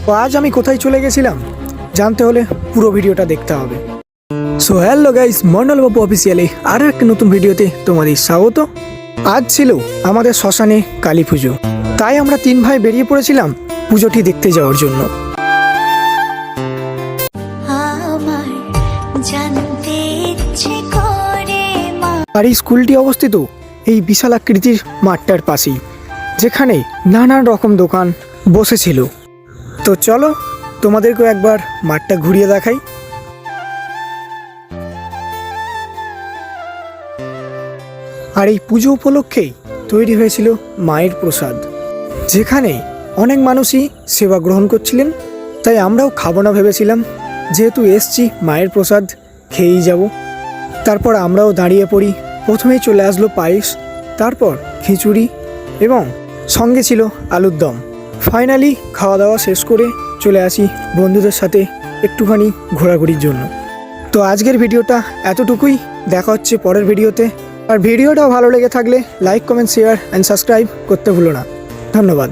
তো আজ আমি কোথায় চলে গেছিলাম জানতে হলে পুরো ভিডিওটা দেখতে হবে। সো হ্যালো গাইস, মন্ডল বাবু অফিসিয়ালি আরও একটা নতুন ভিডিওতে তোমাদের স্বাগত। আজ ছিল আমাদের শ্মশানে কালী পুজো, তাই আমরা 3 ভাই বেরিয়ে পড়েছিলাম পুজোটি দেখতে যাওয়ার জন্য। আর এই স্কুলটি অবস্থিত এই বিশাল আকৃতির মাঠটার পাশেই, যেখানে নানান রকম দোকান বসেছিল। তো চলো তোমাদেরকেও একবার মাঠটা ঘুরিয়ে দেখাই। আর এই পুজো উপলক্ষেই তৈরি হয়েছিল মায়ের প্রসাদ, যেখানে অনেক মানুষই সেবা গ্রহণ করছিলেন। তাই আমরাও খাবো না ভেবেছিলাম, যেহেতু এসছি মায়ের প্রসাদ খেয়েই যাব। তারপর আমরাও দাঁড়িয়ে পড়ি। প্রথমেই চলে আসলো পায়েস, তারপর খিচুড়ি এবং সঙ্গে ছিল আলুর দম। ফাইনালি খাওয়া দাওয়া শেষ করে চলে আসি বন্ধুদের সাথে একটুখানি ঘোরাঘুরির জন্য। তো আজকের ভিডিওটা এতটুকুই, দেখা হচ্ছে পরের ভিডিওতে। আর ভিডিওটাও ভালো লেগে থাকলে like, comment, share and subscribe করতে ভুলো না। ধন্যবাদ।